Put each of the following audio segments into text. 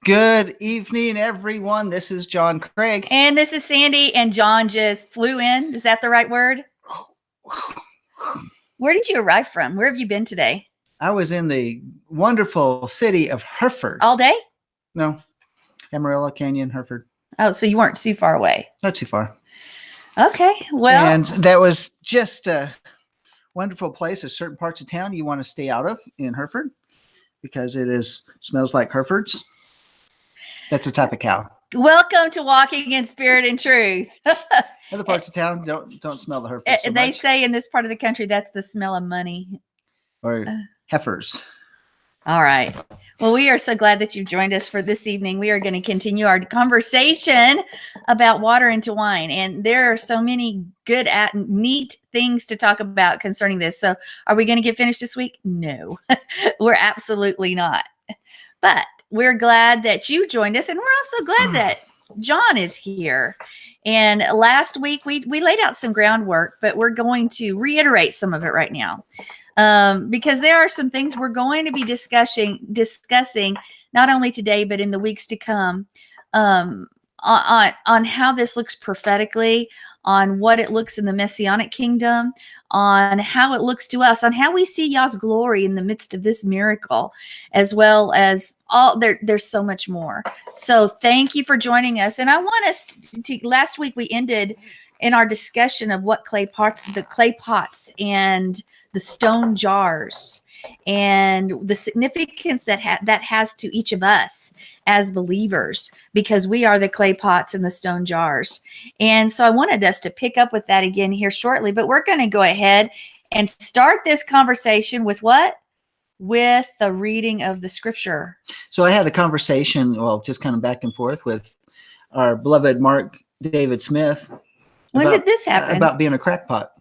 Good evening, everyone. This is John Craig. And this is Sandy, and John just flew in. Is that the right word? Where did you arrive from? Where have you been today? I was in the wonderful city of Hereford. All day? No, Amarillo Canyon, Hereford. Oh, so you weren't too far away. Not too far. Okay, well. And that was just a wonderful place. There's certain parts of town you want to stay out of in Hereford because it smells like Herefords. That's a type of cow. Welcome to Walking in Spirit and Truth. Other parts of town don't smell the Herefords so They much. say in this part of the country that's the smell of money. Or heifers. All right. Well, we are so glad that you've joined us for this evening. We are going to continue our conversation about water into wine. And there are so many good, neat things to talk about concerning this. So are we going to get finished this week? No, we're absolutely not. But we're glad that you joined us. And we're also glad that John is here. And last week we laid out some groundwork, but we're going to reiterate some of it right now. Because there are some things we're going to be discussing not only today, but in the weeks to come, on how this looks prophetically, on what it looks in the Messianic kingdom, on how it looks to us, on how we see Yah's glory in the midst of this miracle, as well as there's so much more. So thank you for joining us. And I want us to last week we ended in our discussion of what the clay pots and the stone jars and the significance that has to each of us as believers, because we are the clay pots and the stone jars. And so I wanted us to pick up with that again here shortly, but we're going to go ahead and start this conversation with what? With the reading of the scripture. So I had a conversation, just kind of back and forth with our beloved Mark David Smith. When did this happen? About being a crackpot.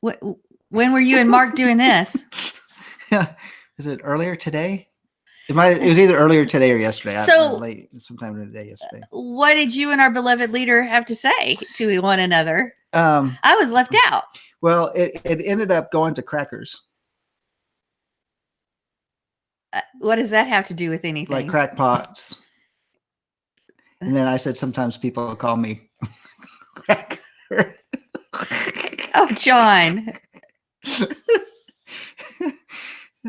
When were you and Mark doing this? Is it earlier today? It was either earlier today or yesterday. So sometime in the day yesterday. What did you and our beloved leader have to say to one another? I was left out. Well, it ended up going to crackers. What does that have to do with anything? Like crackpots. And then I said, sometimes people call me cracker. Oh, John.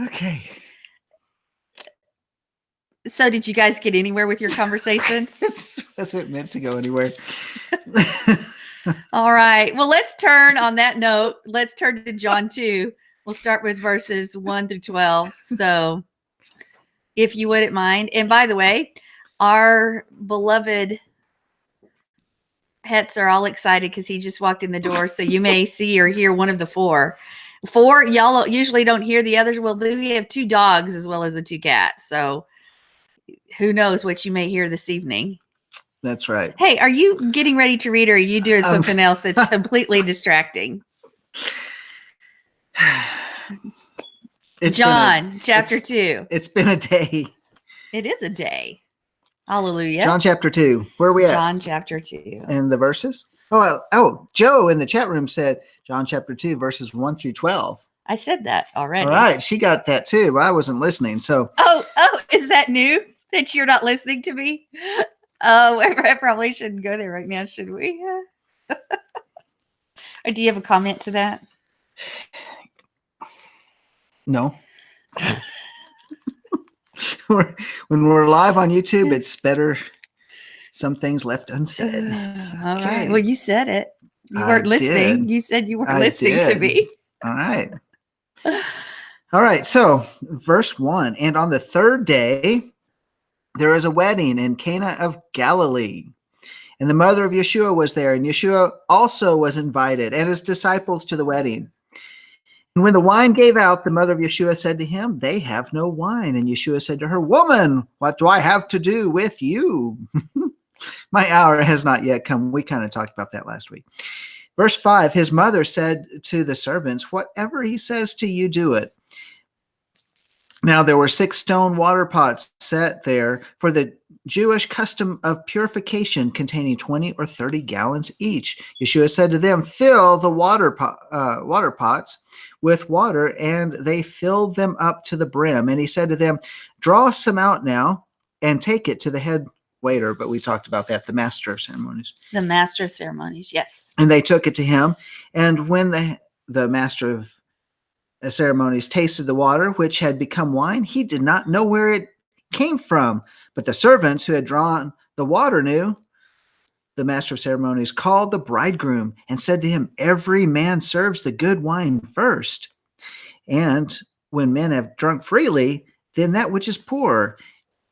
Okay. So did you guys get anywhere with your conversation? It wasn't meant to go anywhere. All right. Well, let's turn on that note. Let's turn to John 2. We'll start with verses 1 through 12. So if you wouldn't mind. And by the way, our beloved pets are all excited because he just walked in the door. So you may see or hear one of the four. Y'all usually don't hear the others. Well, we have 2 dogs as well as the 2 cats. So who knows what you may hear this evening. That's right. Hey, are you getting ready to read, or are you doing something else that's completely distracting? John, chapter 2. It's been a day. It is a day. Hallelujah. John chapter 2. Where are we at? John chapter 2. And the verses? Oh, Joe in the chat room said John chapter 2, verses 1 through 12. I said that already. All right. She got that too. I wasn't listening. So. Oh, is that new that you're not listening to me? Oh, I probably shouldn't go there right now, should we? Or do you have a comment to that? No. When we're live on YouTube, it's better some things left unsaid. All right. Well, you said it. You weren't listening. You said you weren't listening to me. All right. All right. So verse 1, and on the 3rd day, there is a wedding in Cana of Galilee. And the mother of Yeshua was there, and Yeshua also was invited, and his disciples to the wedding. And when the wine gave out, the mother of Yeshua said to him, "They have no wine." And Yeshua said to her, "Woman, what do I have to do with you? My hour has not yet come." We kind of talked about that last week. Verse 5, his mother said to the servants, "Whatever he says to you, do it." Now there were 6 stone water pots set there for the Jewish custom of purification containing 20 or 30 gallons each. Yeshua said to them, fill the water pots with water, and they filled them up to the brim. And he said to them, draw some out now and take it to the head waiter. But we talked about that, the master of ceremonies. The master of ceremonies, yes. And they took it to him. And when the master of ceremonies tasted the water, which had become wine, he did not know where it came from. But the servants who had drawn the water knew. The master of ceremonies called the bridegroom and said to him, every man serves the good wine first. And when men have drunk freely, then that which is poor.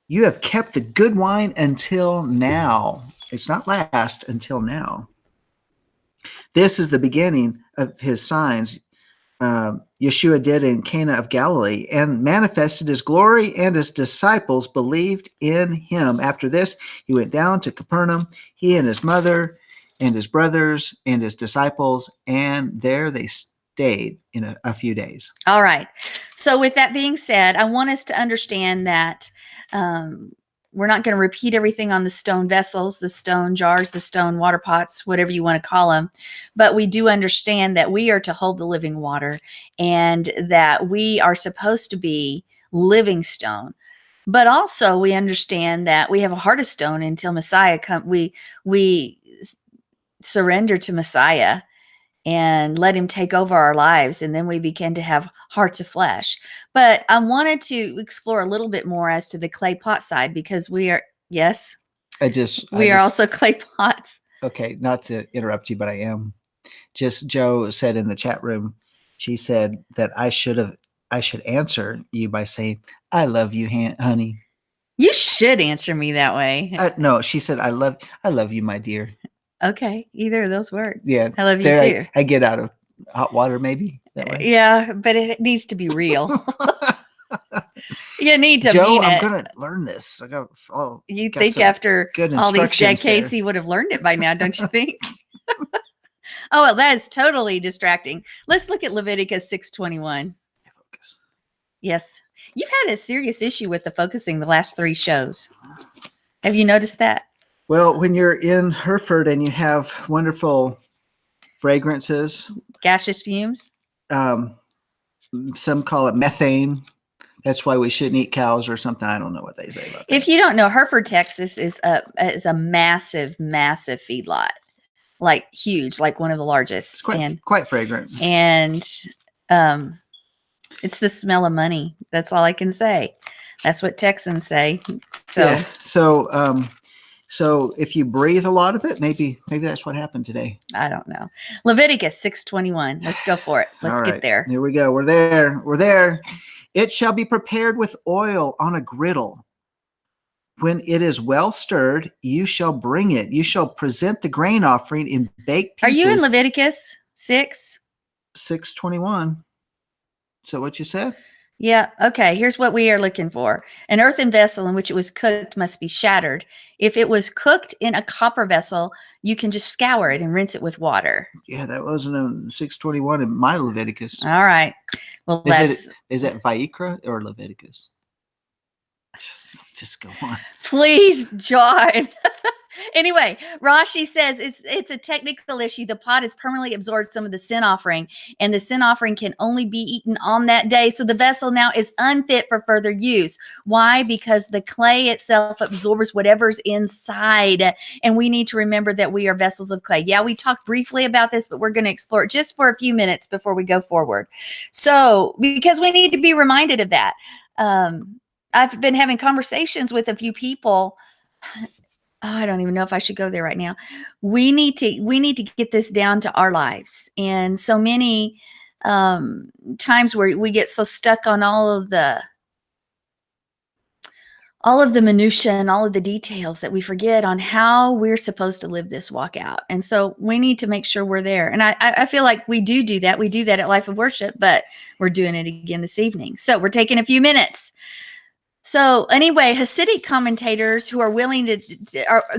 You have kept the good wine until now. It's not last, until now. This is the beginning of his signs Yeshua did in Cana of Galilee, and manifested his glory, and his disciples believed in him. After this, he went down to Capernaum, he and his mother and his brothers and his disciples, and there they stayed in a few days. All right. So with that being said, I want us to understand that we're not going to repeat everything on the stone vessels, the stone jars, the stone water pots, whatever you want to call them. But we do understand that we are to hold the living water, and that we are supposed to be living stone. But also we understand that we have a heart of stone until Messiah comes. We surrender to Messiah and let him take over our lives, and then we begin to have hearts of flesh. But I wanted to explore a little bit more as to the clay pot side, because we are, yes, we are also clay pots. Okay, not to interrupt you, but I am. Just Joe said in the chat room, she said that I should answer you by saying, I love you, honey. You should answer me that way. No, she said, I love you, my dear. Okay, either of those work. Yeah, I love you too. I get out of hot water, maybe that way. Yeah, but it needs to be real. You need to Joe, mean it. I'm gonna learn this. You think after all these decades he would have learned it by now, don't you think? Oh, well, that is totally distracting. Let's look at Leviticus 6:21. Focus. Yes, you've had a serious issue with the focusing the last 3 shows. Have you noticed that? Well, when you're in Hereford and you have wonderful fragrances, gaseous fumes, some call it methane. That's why we shouldn't eat cows or something. I don't know what they say about that. If you don't know, Hereford, Texas is a massive, massive feedlot, like huge, like one of the largest. It's quite fragrant. And it's the smell of money. That's all I can say. That's what Texans say. So. Yeah. So if you breathe a lot of it, maybe that's what happened today. I don't know. Leviticus 6:21. Let's go for it. Let's get there. Here we go. We're there. It shall be prepared with oil on a griddle. When it is well stirred, you shall bring it. You shall present the grain offering in baked pieces. Are you in Leviticus 6? 6:21. Is that what you said? Yeah. Okay. Here's what we are looking for. An earthen vessel in which it was cooked must be shattered. If it was cooked in a copper vessel, you can just scour it and rinse it with water. Yeah, that wasn't in 6:21 in my Leviticus. All right. Well, is that Vayikra or Leviticus? Just go on. Please, John. Anyway, Rashi says it's a technical issue. The pot has permanently absorbed some of the sin offering, and the sin offering can only be eaten on that day. So the vessel now is unfit for further use. Why? Because the clay itself absorbs whatever's inside, and we need to remember that we are vessels of clay. Yeah, we talked briefly about this, but we're going to explore it just for a few minutes before we go forward. So, because we need to be reminded of that. I've been having conversations with a few people. I don't even know if I should go there right now. We need to get this down to our lives. And so many times where we get so stuck on all of the minutia and all of the details that we forget on how we're supposed to live this walk out. And so we need to make sure we're there. And I feel like we do that. We do that at Life of Worship, but we're doing it again this evening. So we're taking a few minutes. So anyway, Hasidic commentators who are willing to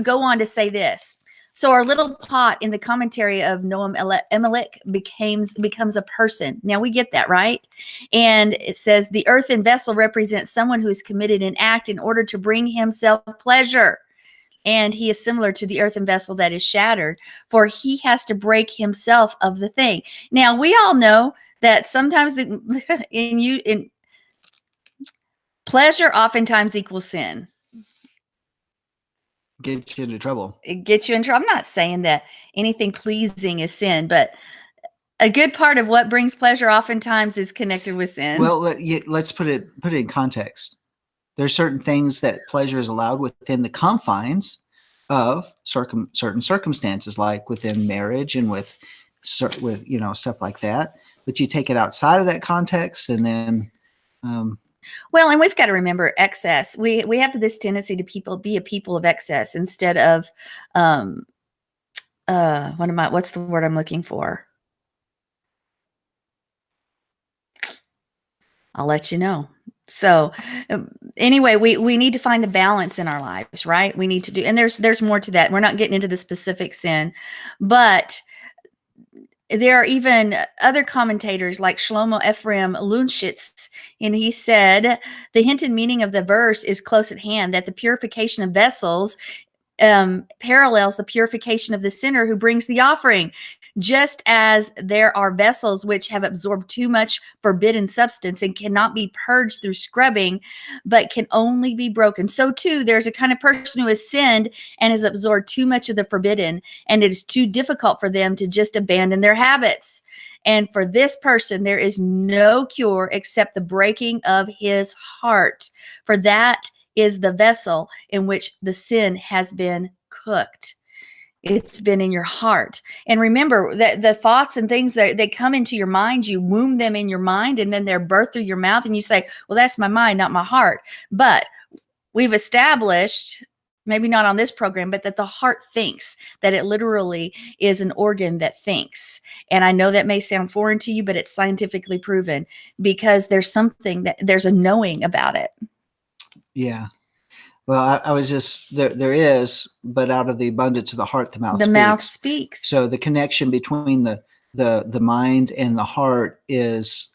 go on to say this: So our little pot in the commentary of Noam Emelech becomes a person. Now we get that, right? And it says the earthen vessel represents someone who has committed an act in order to bring himself pleasure. And he is similar to the earthen vessel that is shattered, for he has to break himself of the thing. Now we all know that sometimes in pleasure oftentimes equals sin. Get you into trouble. It gets you in trouble. I'm not saying that anything pleasing is sin, but a good part of what brings pleasure oftentimes is connected with sin. Well, let's put it in context. There's certain things that pleasure is allowed within the confines of certain circumstances, like within marriage and with stuff like that. But you take it outside of that context, and then well, and we've got to remember excess. We have this tendency to be a people of excess instead of what's the word I'm looking for? I'll let you know. So anyway, we need to find the balance in our lives, right? We need to do, and there's more to that. We're not getting into the specific sin, but there are even other commentators like Shlomo Ephraim Lunshitz, and he said the hinted meaning of the verse is close at hand, that the purification of vessels parallels the purification of the sinner who brings the offering. Just as there are vessels which have absorbed too much forbidden substance and cannot be purged through scrubbing, but can only be broken, so too there's a kind of person who has sinned and has absorbed too much of the forbidden, and it is too difficult for them to just abandon their habits. And for this person, there is no cure except the breaking of his heart, for that is the vessel in which the sin has been cooked. It's been in your heart. And remember that the thoughts and things that they come into your mind, you womb them in your mind, and then they're birthed through your mouth, and you say, well, that's my mind, not my heart. But we've established, maybe not on this program, but that the heart thinks, that it literally is an organ that thinks. And I know that may sound foreign to you, but it's scientifically proven, because there's a knowing about it. Yeah. Well, I was just there is, but out of the abundance of the heart, the mouth speaks. So the connection between the mind and the heart is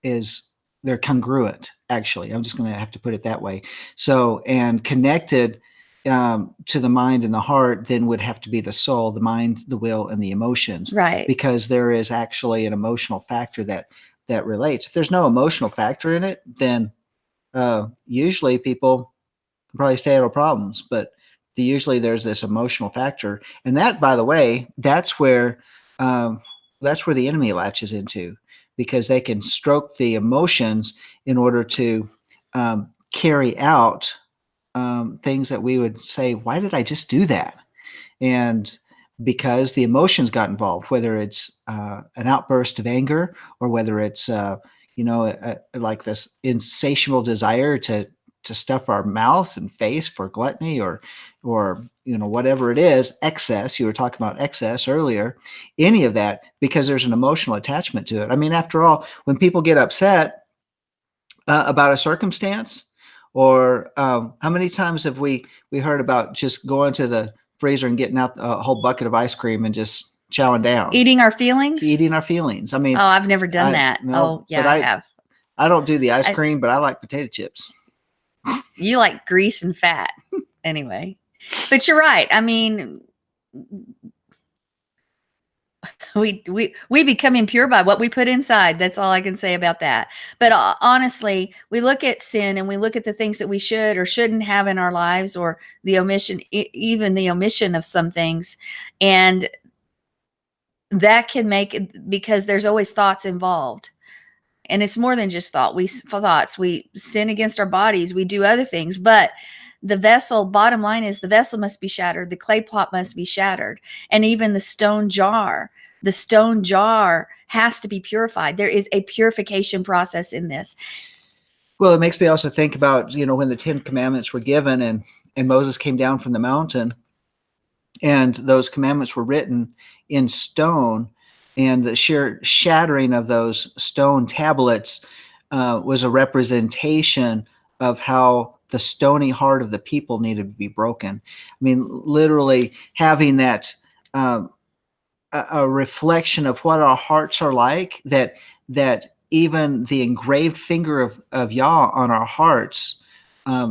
they're congruent. Actually, I'm just going to have to put it that way. So, and connected to the mind and the heart then would have to be the soul, the mind, the will, and the emotions, right? Because there is actually an emotional factor that relates. If there's no emotional factor in it, then usually people probably stay out of problems, but usually there's this emotional factor, and that, by the way, that's where the enemy latches into, because they can stroke the emotions in order to carry out things that we would say, why did I just do that? And because the emotions got involved, whether it's an outburst of anger, or whether it's like this insatiable desire to stuff our mouths and face for gluttony, or whatever it is, excess. You were talking about excess earlier. Any of that, because there's an emotional attachment to it. I mean, after all, when people get upset about a circumstance, or how many times have we heard about just going to the freezer and getting out a whole bucket of ice cream and just chowing down, eating our feelings. I mean, oh, I've never done that. No, oh yeah, I have. I don't do the ice cream, but I like potato chips. You like grease and fat. Anyway, but you're right. I mean, we become impure by what we put inside. That's all I can say about that. But honestly, we look at sin and we look at the things that we should or shouldn't have in our lives, or the omission, even the omission of some things. And that can make it, because there's always thoughts involved. And it's more than just thoughts. We sin against our bodies. We do other things. But the vessel, bottom line is, the vessel must be shattered. The clay pot must be shattered. And even the stone jar has to be purified. There is a purification process in this. Well, it makes me also think about, when the 10 Commandments were given, and Moses came down from the mountain, and those commandments were written in stone, and the sheer shattering of those stone tablets was a representation of how the stony heart of the people needed to be broken. I mean, literally having that a reflection of what our hearts are like, that even the engraved finger of Yah on our hearts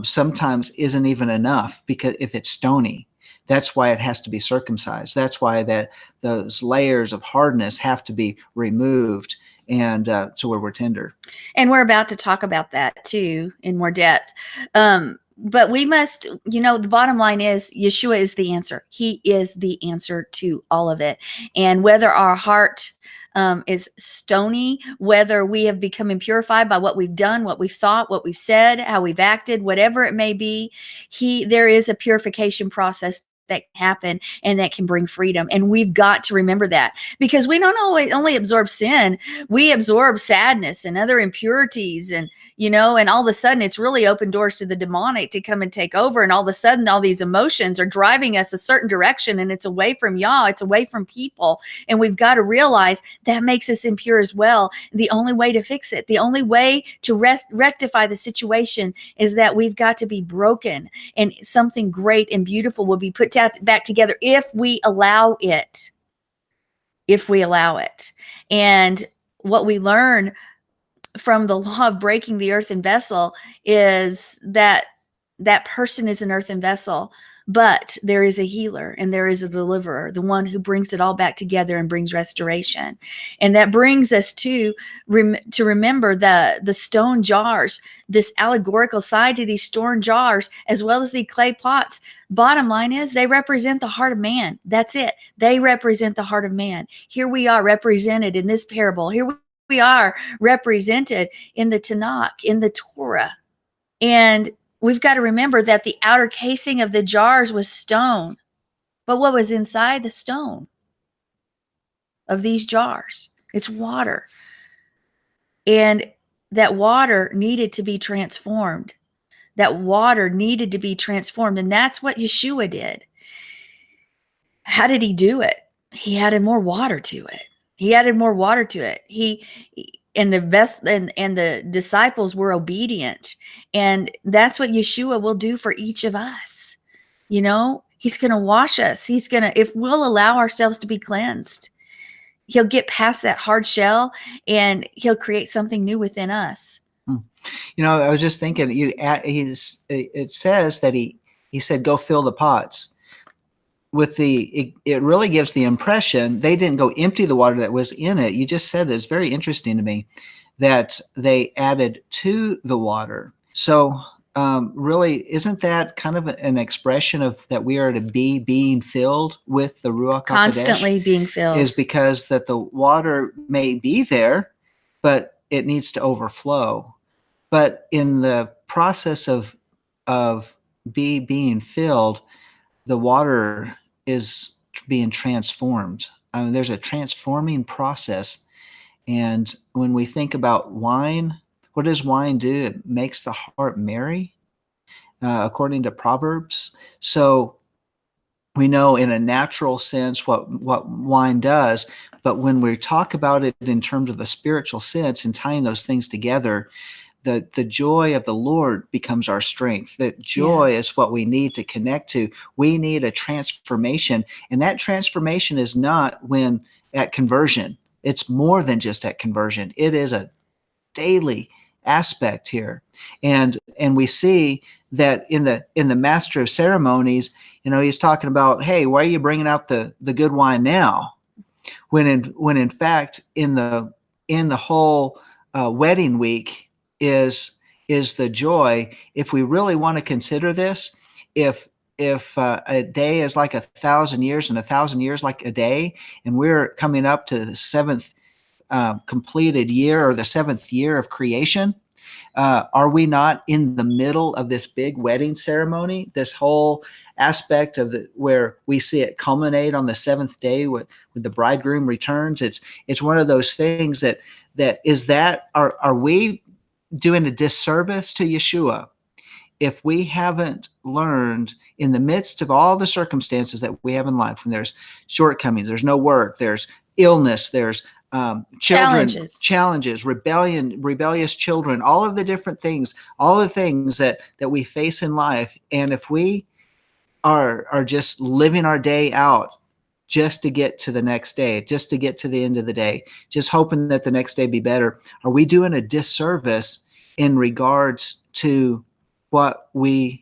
sometimes isn't even enough, because if it's stony, that's why it has to be circumcised. That's why those layers of hardness have to be removed, and to where we're tender. And we're about to talk about that too in more depth. But we must, the bottom line is Yeshua is the answer. He is the answer to all of it. And whether our heart is stony, whether we have become impurified by what we've done, what we've thought, what we've said, how we've acted, whatever it may be, there is a purification process that can happen and that can bring freedom. And we've got to remember that, because we don't only absorb sin, we absorb sadness and other impurities, and and all of a sudden it's really open doors to the demonic to come and take over. And all of a sudden all these emotions are driving us a certain direction, and it's away from Yah, it's away from people. And we've got to realize that makes us impure as well. The only way to fix it, the only way to rectify the situation, is that we've got to be broken, and something great and beautiful will be put back together if we allow it. If we allow it. And what we learn from the law of breaking the earthen vessel is that that person is an earthen vessel, but there is a healer and there is a deliverer, the one who brings it all back together and brings restoration. And that brings us to remember the stone jars, this allegorical side to these stone jars, as well as the clay pots. Bottom line is they represent the heart of man. That's it. They represent the heart of man. Here we are represented in this parable. Here we are represented in the Tanakh, in the Torah. And we've got to remember that the outer casing of the jars was stone. But what was inside the stone of these jars? It's water. And that water needed to be transformed. That water needed to be transformed. And that's what Yeshua did. How did he do it? He added more water to it. And the disciples were obedient. And that's what Yeshua will do for each of us. He's going to wash us. If we'll allow ourselves to be cleansed, he'll get past that hard shell and he'll create something new within us. I was just thinking, it says that he said, go fill the pots. It really gives the impression they didn't go empty the water that was in it. You just said that. It's very interesting to me that they added to the water. So really, isn't that kind of an expression of that we are to be being filled with the Ruach HaKodesh? Constantly being filled. Is because that the water may be there, but it needs to overflow. But in the process of being filled, the water is being transformed. I mean, there's a transforming process. And when we think about wine, what does wine do? It makes the heart merry, according to Proverbs. So we know in a natural sense what wine does, but when we talk about it in terms of a spiritual sense and tying those things together, the joy of the Lord becomes our strength. That joy is what we need to connect to. We need a transformation, and that transformation is not at conversion. It's more than just at conversion. It is a daily aspect here, and we see that in the Master of Ceremonies, he's talking about, hey, why are you bringing out the good wine now? When in fact in the whole wedding week is the joy. If we really want to consider this, if a day is like 1,000 years and 1,000 years like a day, and we're coming up to the seventh completed year, or the seventh year of creation, are we not in the middle of this big wedding ceremony? This whole aspect of where we see it culminate on the seventh day when the bridegroom returns. It's one of those things are we doing a disservice to Yeshua if we haven't learned, in the midst of all the circumstances that we have in life, when there's shortcomings, there's no work, there's illness, there's children, Challenges. challenges, rebellious children, all of the different things, all the things that we face in life. And if we are just living our day out just to get to the next day, just to get to the end of the day, just hoping that the next day be better, are we doing a disservice in regards to what we've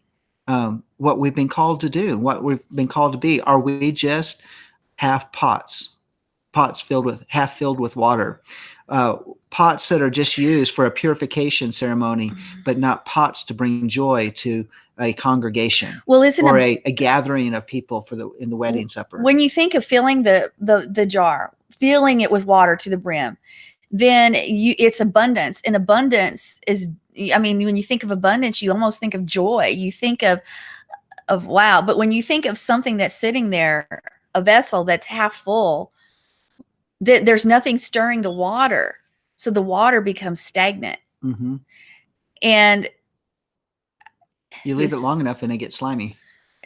been called to do, what we've been called to be? Are we just half pots filled with water, pots that are just used for a purification ceremony, but not pots to bring joy to a congregation, Well, isn't or a gathering of people in the wedding supper? When you think of filling the jar, filling it with water to the brim, then it's abundance. And abundance is, I mean, when you think of abundance, you almost think of joy. You think of wow. But when you think of something that's sitting there, a vessel that's half full, there's nothing stirring the water. So the water becomes stagnant. Mm-hmm. And you leave it long enough and it gets slimy.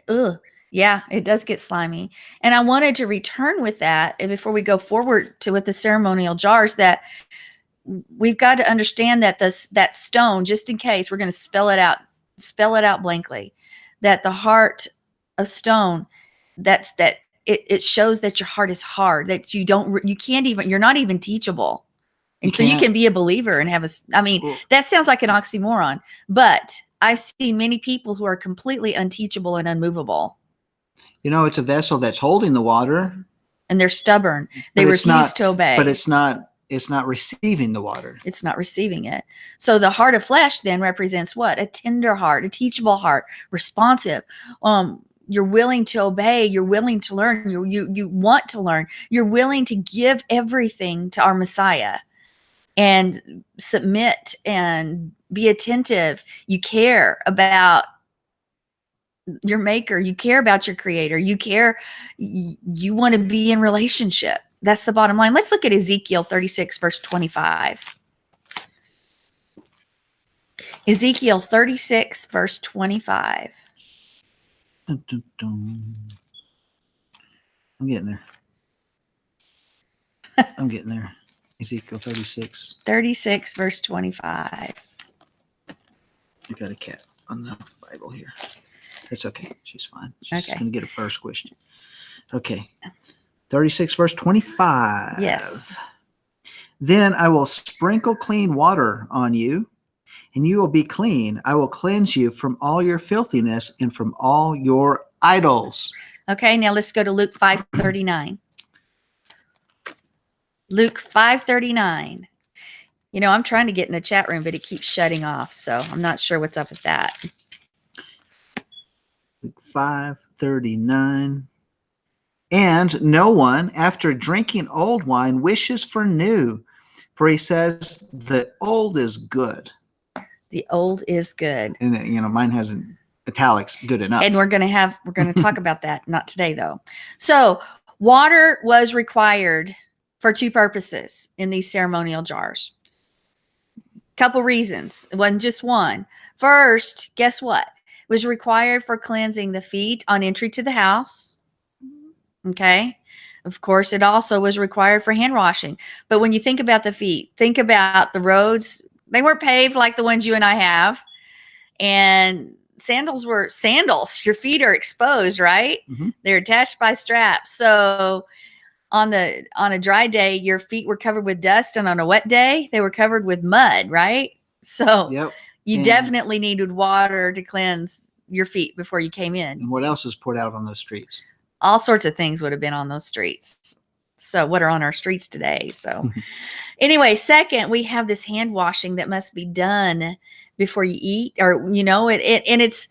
Ugh. Yeah, it does get slimy. And I wanted to return with that before we go forward with the ceremonial jars, that we've got to understand that that stone, just in case, we're going to spell it out blankly, that the heart of stone, it shows that your heart is hard, that you're not even teachable. And so you can be a believer and have that sounds like an oxymoron, but I've seen many people who are completely unteachable and unmovable. It's a vessel that's holding the water, and they're stubborn. They refuse to obey. But it's not receiving the water. It's not receiving it. So the heart of flesh then represents what? A tender heart, a teachable heart, responsive. You're willing to obey. You're willing to learn. You want to learn. You're willing to give everything to our Messiah and submit and be attentive. You care about your maker. You care about your creator. You want to be in relationship. That's the bottom line. Let's look at Ezekiel 36, verse 25. Ezekiel 36, verse 25. Dun, dun, dun. I'm getting there. Ezekiel 36. 36, verse 25. You got a cat on the Bible here. It's okay. She's fine. She's okay. going to get her fur squished. Okay. 36, verse 25. Yes. Then I will sprinkle clean water on you, and you will be clean. I will cleanse you from all your filthiness and from all your idols. Okay, now let's go to Luke 5:39. Luke 5:39. I'm trying to get in the chat room, but it keeps shutting off, so I'm not sure what's up with that. Luke 5:39. And no one, after drinking old wine, wishes for new, for he says the old is good. The old is good. And mine has an italics, good enough. And we're going to talk about that, not today though. So water was required for two purposes in these ceremonial jars. Couple reasons. It wasn't just one. First, guess what? It was required for cleansing the feet on entry to the house. Okay. Of course, it also was required for hand washing. But when you think about the feet, think about the roads. They weren't paved like the ones you and I have. And sandals were sandals. Your feet are exposed, right? Mm-hmm. They're attached by straps. So on a dry day, your feet were covered with dust. And on a wet day, they were covered with mud, right? So you definitely needed water to cleanse your feet before you came in. And what else is poured out on those streets? All sorts of things would have been on those streets. So what are on our streets today? So anyway, second, we have this hand washing that must be done before you eat, or, and it's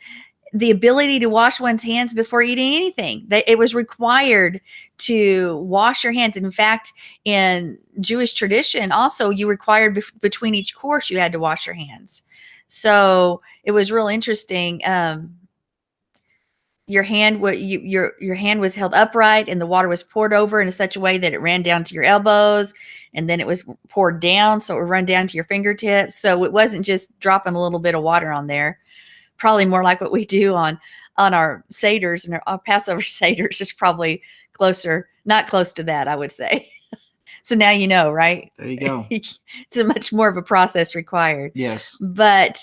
the ability to wash one's hands before eating anything. It was required to wash your hands. In fact, in Jewish tradition, also you required between each course, you had to wash your hands. So it was real interesting. Your hand was held upright, and the water was poured over in such a way that it ran down to your elbows, and then it was poured down, so it would run down to your fingertips. So it wasn't just dropping a little bit of water on there. Probably more like what we do on our Seders, and our Passover Seders is probably not close to that, I would say. So now you know, right? There you go. It's a much more of a process required. Yes. But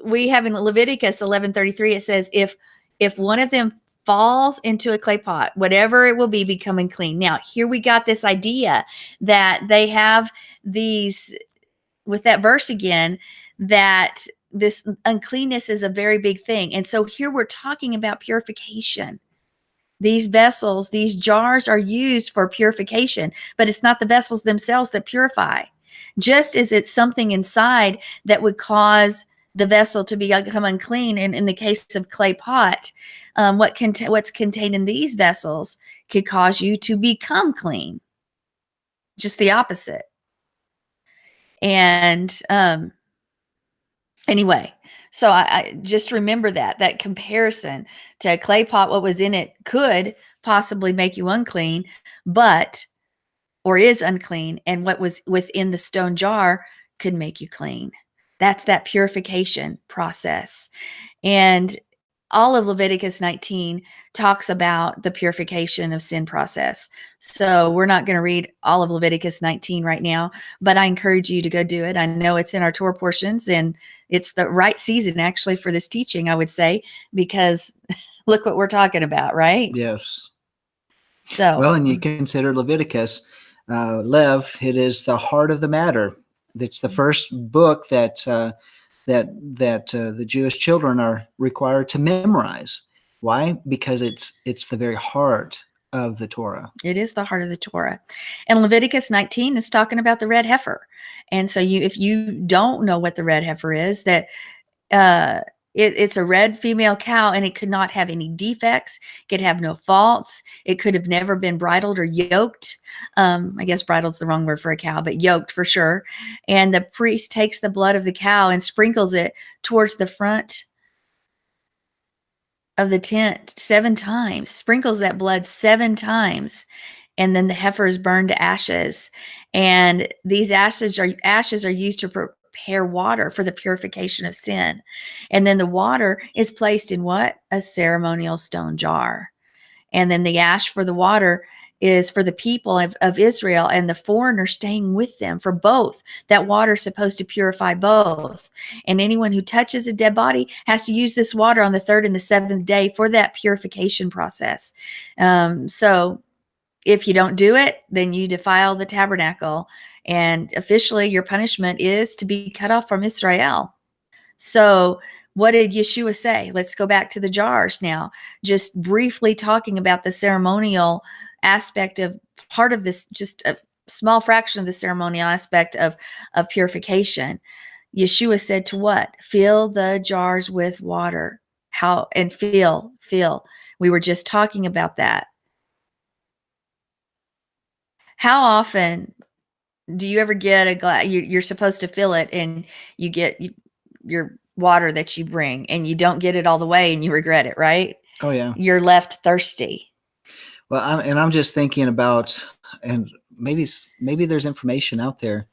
we have in Leviticus 11:33, it says, if one of them falls into a clay pot, whatever it will be, becoming clean. Now, here we got this idea that they have these, with that verse again, that this uncleanness is a very big thing. And so here we're talking about purification. These vessels, these jars are used for purification, but it's not the vessels themselves that purify. Just as it's something inside that would cause the vessel to become unclean. And in the case of clay pot, what's contained in these vessels could cause you to become clean. Just the opposite. And anyway, so I just remember that comparison to a clay pot, what was in it could possibly make you unclean, or is unclean, and what was within the stone jar could make you clean. That's that purification process. And all of Leviticus 19 talks about the purification of sin process. So we're not going to read all of Leviticus 19 right now, but I encourage you to go do it. I know it's in our Torah portions, and it's the right season actually for this teaching, I would say, because look what we're talking about, right? Yes. So, well, and you consider Leviticus, Lev, it is the heart of the matter. It's the first book that the Jewish children are required to memorize. Why? Because it's the very heart of the Torah. It is the heart of the Torah. And Leviticus 19 is talking about the red heifer. And so if you don't know what the red heifer is, that it's a red female cow, and it could not have any defects, could have no faults. It could have never been bridled or yoked. I guess bridled's the wrong word for a cow, but yoked for sure. And the priest takes the blood of the cow and sprinkles it towards the front of the tent 7 times, sprinkles that blood 7 times. And then the heifer is burned to ashes. And these ashes are used to prepare water for the purification of sin. And then the water is placed in what? A ceremonial stone jar. And then the ash for the water is for the people of Israel and the foreigner staying with them, for both. That water is supposed to purify both. And anyone who touches a dead body has to use this water on the 3rd and the 7th day for that purification process. So if you don't do it, then you defile the tabernacle. And officially, your punishment is to be cut off from Israel. So what did Yeshua say? Let's go back to the jars now, just briefly talking about the ceremonial aspect of part of this, just a small fraction of the ceremonial aspect of purification. Yeshua said to what? Fill the jars with water. How? And fill. We were just talking about that. How often do you ever get a glass? You're supposed to fill it, and you get your water that you bring, and you don't get it all the way, and you regret it, right? Oh yeah. You're left thirsty. Well, I'm just thinking about, and maybe there's information out there,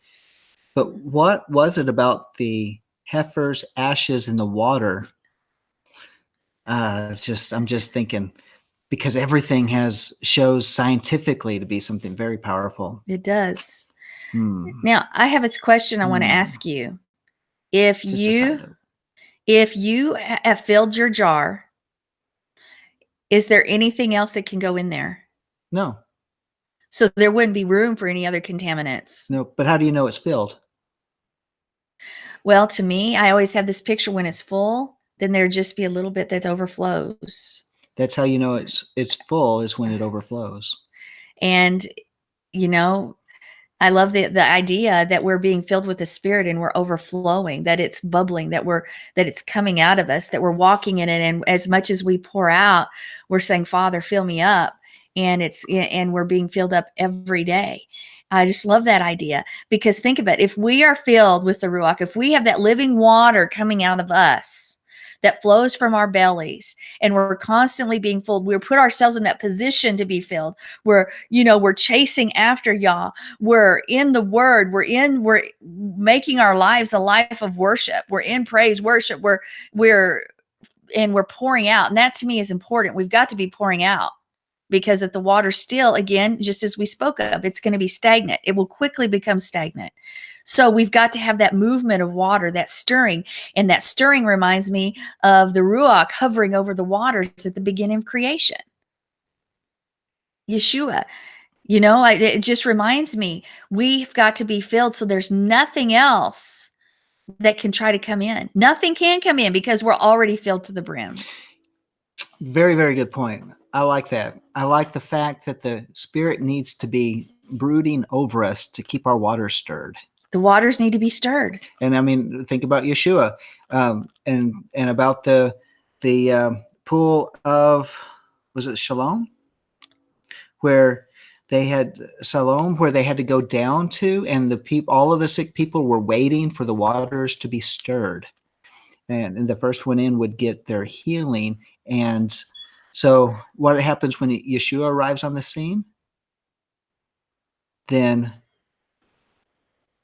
but what was it about the heifer's ashes in the water? I'm just thinking, because everything shows scientifically to be something very powerful. It does. Now, I have this question I want to ask you. If you have filled your jar, is there anything else that can go in there? No. So there wouldn't be room for any other contaminants. No, but how do you know it's filled? Well, to me, I always have this picture when it's full, then there'd just be a little bit that overflows. That's how you know it's full, is when it overflows. And, I love the idea that we're being filled with the Spirit and we're overflowing, that it's bubbling, that it's coming out of us, that we're walking in it. And as much as we pour out, we're saying, Father, fill me up. And we're being filled up every day. I just love that idea, because think about it. If we are filled with the Ruach, if we have that living water coming out of us that flows from our bellies, and we're constantly being filled, we put ourselves in that position to be filled. We're chasing after Yah. We're in the Word. We're making our lives a life of worship. We're in praise, worship. We're pouring out, and that to me is important. We've got to be pouring out, because if the water's still, again, just as we spoke of, it's going to be stagnant. It will quickly become stagnant. So we've got to have that movement of water, that stirring. And that stirring reminds me of the Ruach hovering over the waters at the beginning of creation. Yeshua, it just reminds me, we've got to be filled so there's nothing else that can try to come in. Nothing can come in because we're already filled to the brim. Very, very good point. I like that. I like the fact that the Spirit needs to be brooding over us to keep our water stirred. The waters need to be stirred. And I mean, think about Yeshua, and about the pool of, was it Shalom, where they had Siloam, where they had to go down to, and all of the sick people were waiting for the waters to be stirred, and the first one in would get their healing. And so, what happens when Yeshua arrives on the scene? Then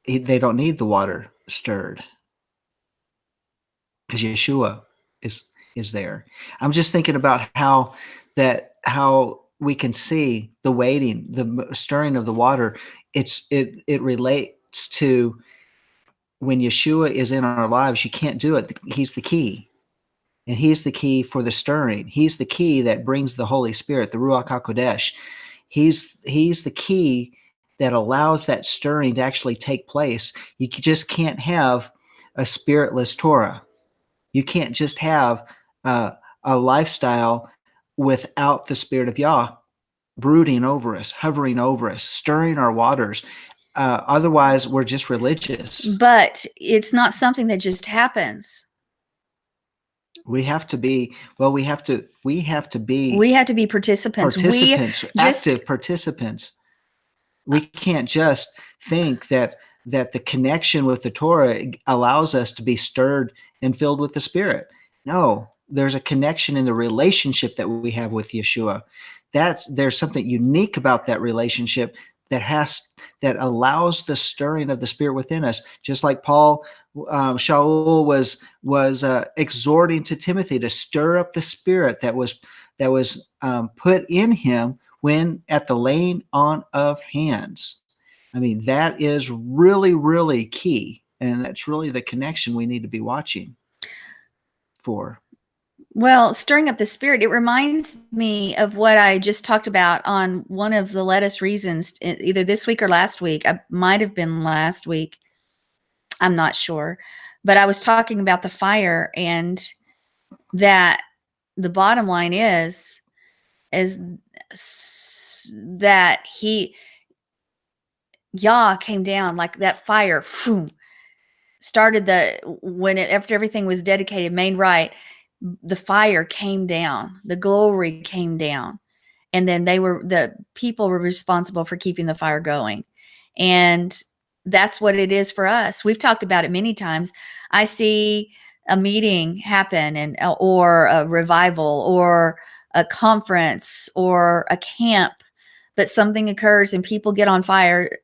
they don't need the water stirred because Yeshua is there. I'm just thinking about how we can see the waiting, the stirring of the water. It relates to when Yeshua is in our lives. You can't do it. He's the key. And he's the key for the stirring. He's the key that brings the Holy Spirit, the Ruach HaKodesh. He's the key that allows that stirring to actually take place. You just can't have a spiritless Torah. You can't just have a lifestyle without the Spirit of Yah brooding over us, hovering over us, stirring our waters. Otherwise, we're just religious. But it's not something that just happens. We have to be participants. Active participants. We can't just think that the connection with the Torah allows us to be stirred and filled with the Spirit. No, there's a connection in the relationship that we have with Yeshua. That there's something unique about that relationship that allows the stirring of the Spirit within us. Just like Shaul was exhorting to Timothy to stir up the Spirit that was put in him when at the laying on of hands. I mean, that is really, really key, and that's really the connection we need to be watching for. Well, stirring up the Spirit, it reminds me of what I just talked about on one of the Let Us Reasons, either this week or last week. I might have been last week. I'm not sure. But I was talking about the fire, and that the bottom line is that Yah came down like that fire, started after everything was dedicated, made right. The fire came down, the glory came down, and then the people were responsible for keeping the fire going. And that's what it is for us. We've talked about it many times. I see a meeting happen or a revival or a conference or a camp, but something occurs and people get on fire,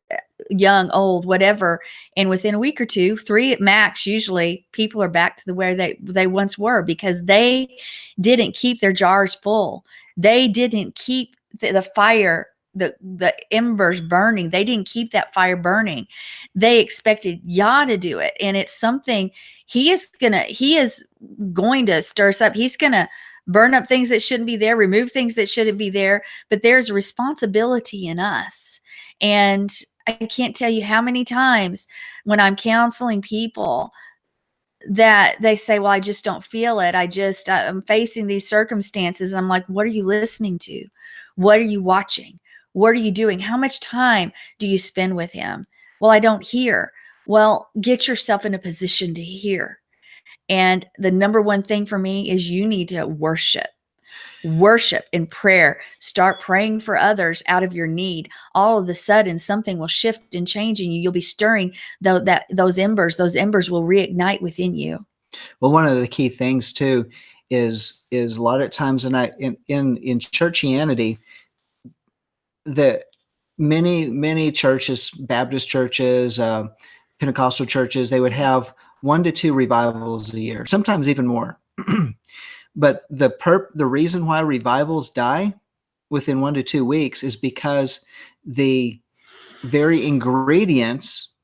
young, old, whatever. And within a week or two, 3 at max, usually people are back to where they once were, because they didn't keep their jars full. They didn't keep the fire, the embers burning. They didn't keep that fire burning. They expected Yah to do it. And it's something he is going to stir us up. He's going to burn up things that shouldn't be there, remove things that shouldn't be there. But there's a responsibility in us. And I can't tell you how many times when I'm counseling people that they say, well, I just don't feel it. I'm facing these circumstances. I'm like, what are you listening to? What are you watching? What are you doing? How much time do you spend with him? Well, I don't hear. Well, get yourself in a position to hear. And the number one thing for me is you need to worship in prayer. Start praying for others out of your need. All of a sudden, something will shift and change in you. You'll be stirring those embers. Those embers will reignite within you. Well, one of the key things too is a lot of times in churchianity, that many churches, Baptist churches, Pentecostal churches, they would have 1 to 2 revivals a year, sometimes even more. But the reason why revivals die within 1 to 2 weeks is because the very ingredients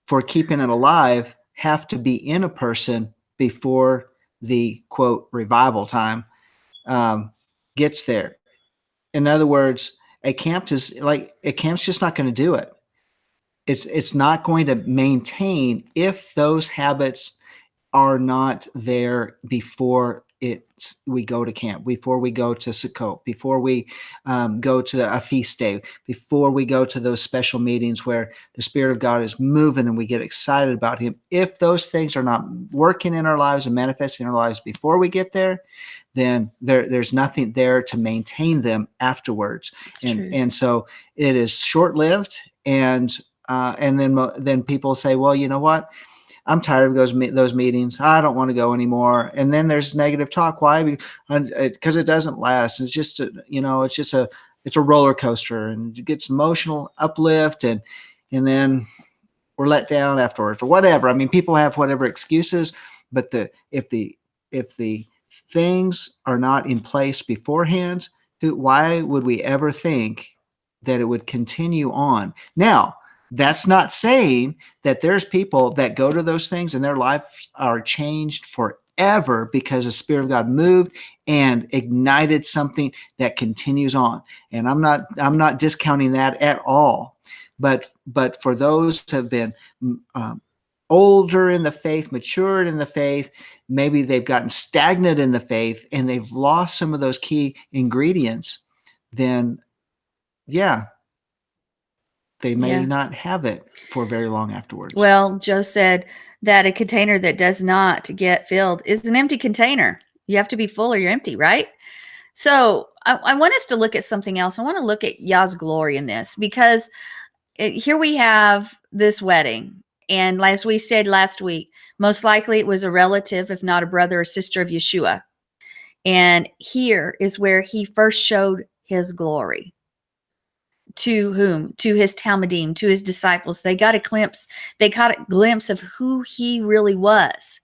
for keeping it alive have to be in a person before the quote revival time gets there. In other words, a camp's just not going to do it. It's not going to maintain if those habits are not there before we go to camp, before we go to Sukkot, before we go to a feast day, before we go to those special meetings where the Spirit of God is moving and we get excited about Him. If those things are not working in our lives and manifesting in our lives before we get there, then there's nothing there to maintain them afterwards. And so it is short-lived, and then people say, well, you know what? I'm tired of those meetings. I don't want to go anymore. And then there's negative talk. Why? Because it doesn't last. It's just it's a roller coaster, and it gets emotional uplift, and then we're let down afterwards or whatever. I mean, people have whatever excuses, but if the things are not in place beforehand, why would we ever think that it would continue on? Now, that's not saying that there's people that go to those things and their lives are changed forever because the Spirit of God moved and ignited something that continues on. And I'm not discounting that at all. But for those who have been older in the faith, matured in the faith, maybe they've gotten stagnant in the faith and they've lost some of those key ingredients, then yeah, they may not have it for very long afterwards. Well, Joe said that a container that does not get filled is an empty container. You have to be full or you're empty, right? So I want us to look at something else. I want to look at Yah's glory in this, because here we have this wedding. And as we said last week, most likely it was a relative, if not a brother or sister of Yeshua. And here is where he first showed his glory. To whom? To his Talmudim, to his disciples. They got a glimpse of who he really was.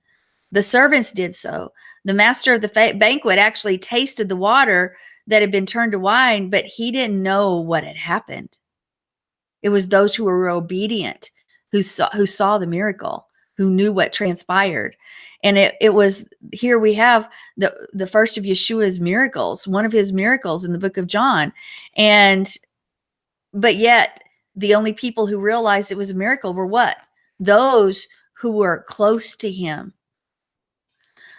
The servants did so. The master of the banquet actually tasted the water that had been turned to wine, but he didn't know what had happened. It was those who were obedient who saw the miracle, who knew what transpired. And it was, here we have the first of Yeshua's miracles, one of his miracles in the book of John. But yet the only people who realized it was a miracle were what? Those who were close to him.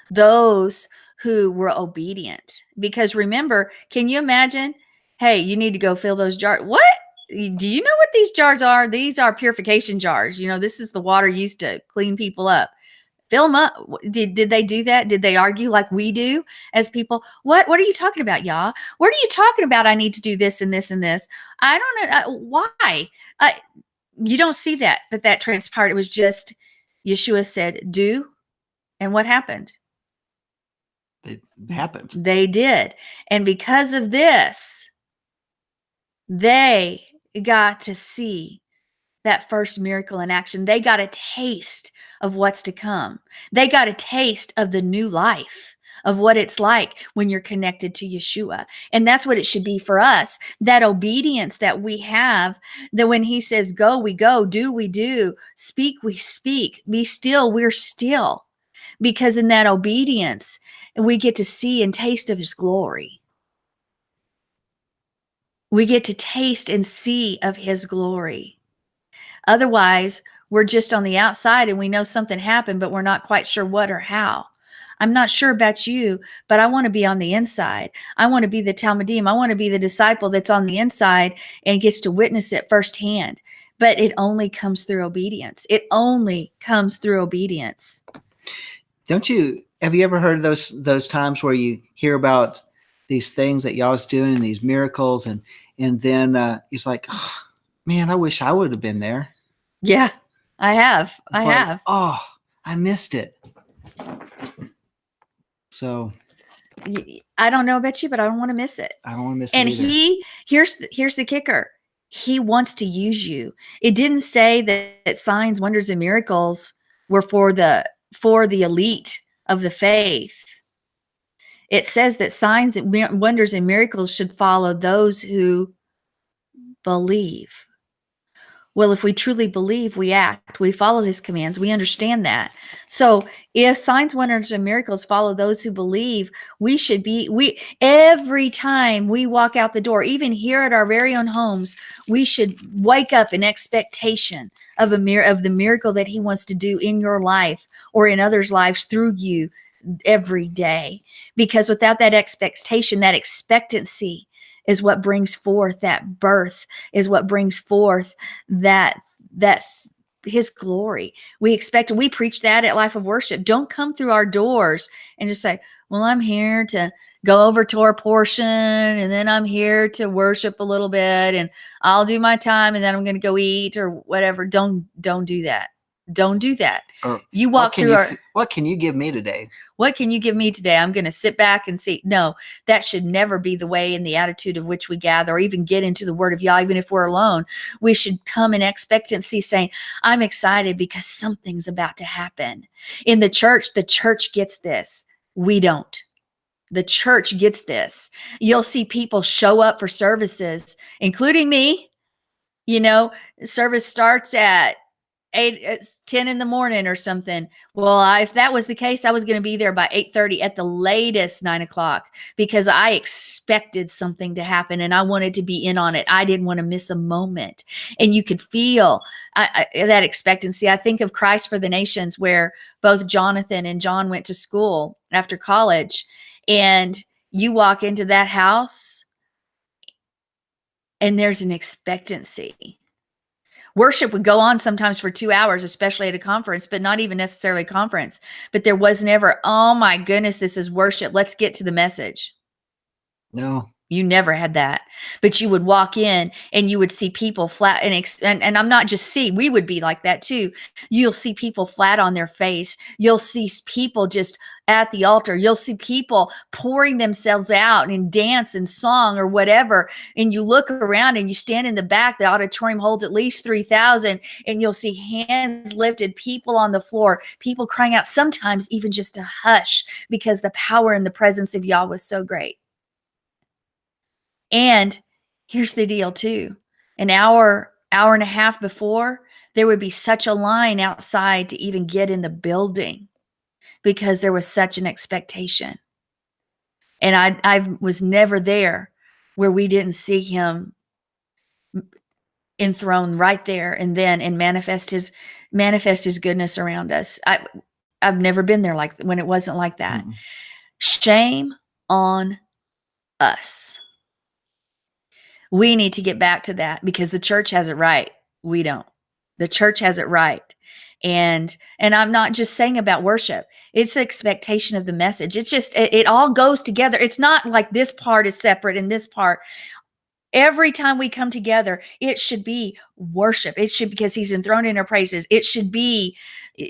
Those who were obedient. Because remember, can you imagine? Hey, you need to go fill those jars. What? Do you know what these jars are? These are purification jars. This is the water used to clean people up. Fill them up. Did they do that? Did they argue like we do as people? What are you talking about, Yah? What are you talking about? I need to do this and this and this. I don't know. Why? You don't see that transpired. It was just Yeshua said, do. And what happened? It happened. They did. And because of this, they got to see that first miracle in action. They got a taste of what's to come. They got a taste of the new life, of what it's like when you're connected to Yeshua. And that's what it should be for us. That obedience that we have, that when he says, go, we go, do, we do, speak, we speak, be still, we're still. Because in that obedience, we get to see and taste of his glory. We get to taste and see of his glory. Otherwise, we're just on the outside and we know something happened, but we're not quite sure what or how. I'm not sure about you, but I want to be on the inside. I want to be the Talmudim. I want to be the disciple that's on the inside and gets to witness it firsthand. But it only comes through obedience. It only comes through obedience. Have you ever heard those times where you hear about these things that Yah's doing and these miracles, and then he's like, oh, man, I wish I would have been there. Yeah, I have. I have. Oh, I missed it. So I don't know about you, but I don't want to miss it. I don't want to miss it. And either. here's the kicker. He wants to use you. It didn't say that signs, wonders, and miracles were for the elite of the faith. It says that signs and wonders and miracles should follow those who believe. Well, if we truly believe, we act, we follow his commands, we understand that. So if signs, wonders, and miracles follow those who believe, every time we walk out the door, even here at our very own homes, we should wake up in expectation of of the miracle that he wants to do in your life or in others' lives through you every day. Because without that expectation, that expectancy is what brings forth that birth, is what brings forth that his glory. We preach that at Life of Worship. Don't come through our doors and just say, well, I'm here to go over to our portion, and then I'm here to worship a little bit, and I'll do my time, and then I'm going to go eat or whatever. Don't do that. Don't do that. Or you walk through what can you give me today? What can you give me today? I'm going to sit back and see. No, that should never be the way in the attitude of which we gather or even get into the word of Yah, even if we're alone. We should come in expectancy saying, I'm excited because something's about to happen. In the church gets this. We don't. The church gets this. You'll see people show up for services, including me. Service starts at 10 in the morning or something. Well, if that was the case, I was going to be there by 8:30 at the latest 9:00 because I expected something to happen and I wanted to be in on it. I didn't want to miss a moment. And you could feel that expectancy. I think of Christ for the Nations, where both Jonathan and John went to school after college, and you walk into that house and there's an expectancy. Worship would go on sometimes for 2 hours, especially at a conference, but not even necessarily a conference. But there was never, oh my goodness, this is worship. Let's get to the message. No. You never had that. But you would walk in and you would see people flat and I'm not just we would be like that too. You'll see people flat on their face. You'll see people just at the altar. You'll see people pouring themselves out in dance and song or whatever. And you look around and you stand in the back. The auditorium holds at least 3,000, and you'll see hands lifted, people on the floor, people crying out, sometimes even just a hush, because the power and the presence of Yah was so great. And here's the deal too. An hour and a half before, there would be such a line outside to even get in the building because there was such an expectation. And I was never there where we didn't see him enthroned right there and then and manifest his goodness around us. I've never been there when it wasn't like that. Mm-hmm. Shame on us. We need to get back to that because the church has it right. We don't. The church has it right. And I'm not just saying about worship. It's expectation of the message. It's just, it all goes together. It's not like this part is separate and this part. Every time we come together, it should be worship. It should, because he's enthroned in our praises. It should be,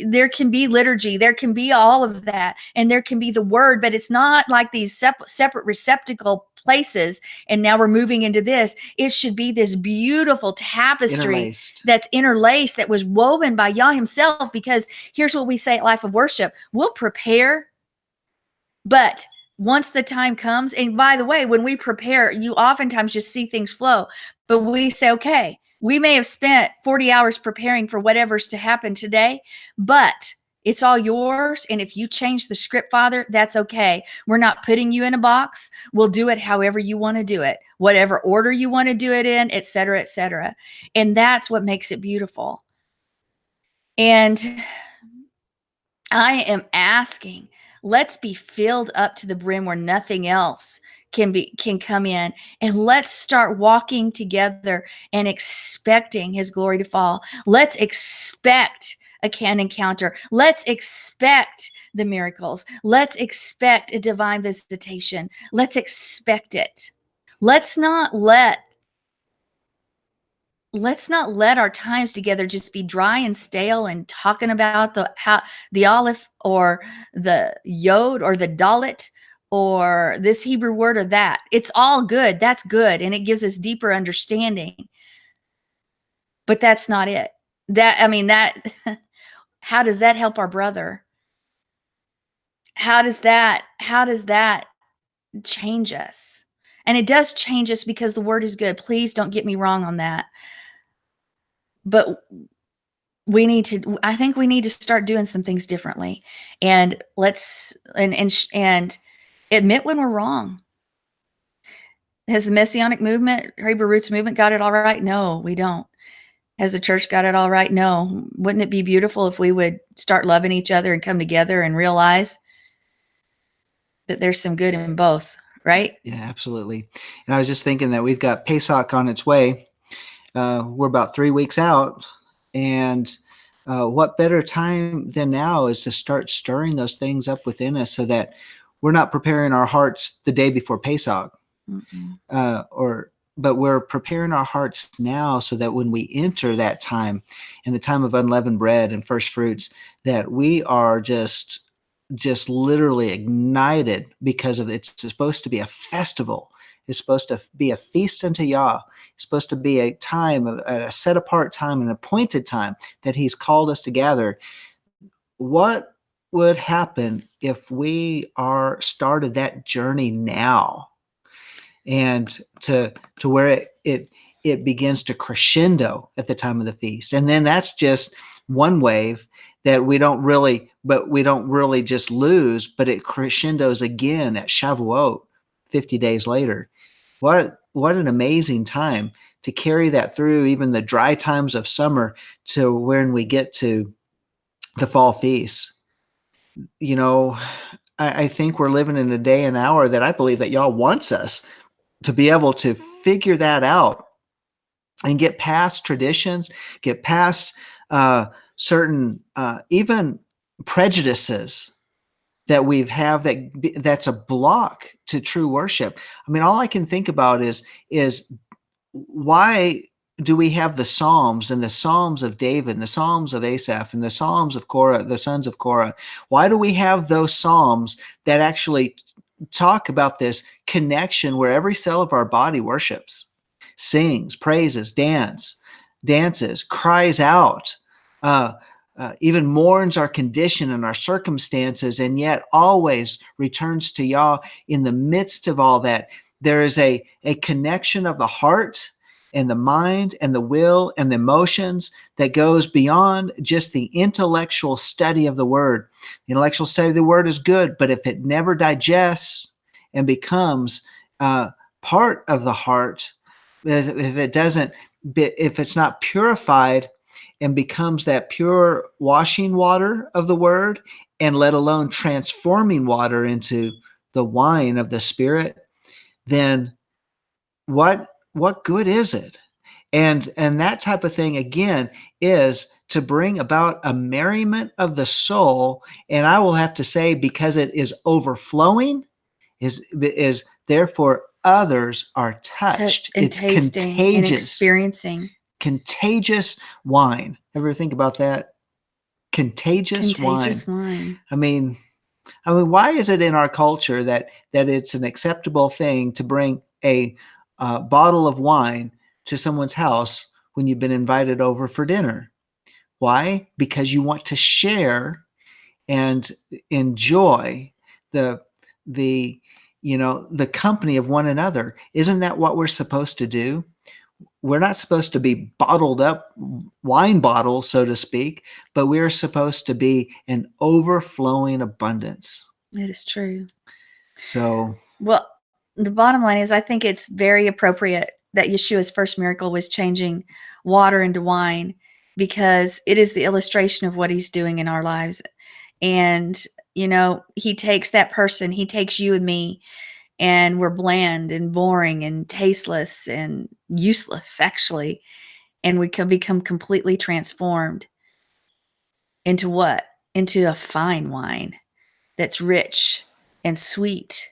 there can be liturgy. There can be all of that. And there can be the word, but it's not like these separate receptacle places. And now we're moving into this. It should be this beautiful tapestry that's interlaced, that was woven by Yah himself. Because here's what we say at Life of Worship. We'll prepare, but once the time comes, and by the way, when we prepare, you oftentimes just see things flow, but we say, okay, we may have spent 40 hours preparing for whatever's to happen today, but it's all yours. And if you change the script, Father, that's okay. We're not putting you in a box. We'll do it however you want to do it, whatever order you want to do it in, et cetera, et cetera. And that's what makes it beautiful. And I am asking, let's be filled up to the brim where nothing else can come in, and let's start walking together and expecting his glory to fall. Let's expect an encounter. Let's expect the miracles. Let's expect a divine visitation. Let's expect it. Let's not let our times together just be dry and stale and talking about the aleph or the yod or the dalet or this Hebrew word or that. It's all good. That's good. And it gives us deeper understanding. But that's not it. How does that help our brother? How does that change us. And it does change us because the word is good. Please don't get me wrong on that. But I think we need to start doing some things differently, and and admit when we're wrong. Has the Messianic movement, Hebrew Roots movement, got it all right? No, we don't. Has the church got it all right? No. Wouldn't it be beautiful if we would start loving each other and come together and realize that there's some good in both, right? Yeah, absolutely. And I was just thinking that we've got Pesach on its way. We're about 3 weeks out, and what better time than now is to start stirring those things up within us so that we're not preparing our hearts the day before Pesach, but we're preparing our hearts now so that when we enter that time, in the time of unleavened bread and first fruits, that we are just literally ignited, because of it's supposed to be a festival. It's supposed to be a feast unto Yah. It's supposed to be a time, a set apart time, an appointed time that He's called us to gather. What would happen if we started that journey now, and to where it begins to crescendo at the time of the feast? And then that's just one wave that we don't really just lose, but it crescendos again at Shavuot 50 days later. What an amazing time to carry that through even the dry times of summer to when we get to the fall feasts. I think we're living in a day and hour that I believe that Yah wants us to be able to figure that out and get past traditions, get past certain even prejudices that we have that's a block to true worship. I mean, all I can think about is why do we have the Psalms and the Psalms of David and the Psalms of Asaph and the Psalms of Korah, the sons of Korah? Why do we have those Psalms that actually talk about this connection where every cell of our body worships, sings, praises, dances, cries out, even mourns our condition and our circumstances, and yet always returns to Yah in the midst of all that? There is a connection of the heart and the mind and the will and the emotions that goes beyond just the intellectual study of the word. The intellectual study of the word is good, but if it never digests and becomes part of the heart, if it's not purified and becomes that pure washing water of the word, and let alone transforming water into the wine of the Spirit, then what good is it? And that type of thing, again, is to bring about a merriment of the soul. And I will have to say, because it is overflowing, is therefore others are touched. And it's tasting contagious, and experiencing. Contagious wine. Ever think about that? Contagious wine. I mean, why is it in our culture that it's an acceptable thing to bring a bottle of wine to someone's house when you've been invited over for dinner? Why? Because you want to share and enjoy the company of one another. Isn't that what we're supposed to do? We're not supposed to be bottled up wine bottles, so to speak, but we're supposed to be an overflowing abundance. It is true. So, well, the bottom line is, I think it's very appropriate that Yeshua's first miracle was changing water into wine, because it is the illustration of what He's doing in our lives. And, He takes that person, He takes you and me, and we're bland and boring and tasteless and useless, actually. And we can become completely transformed into what? Into a fine wine that's rich and sweet.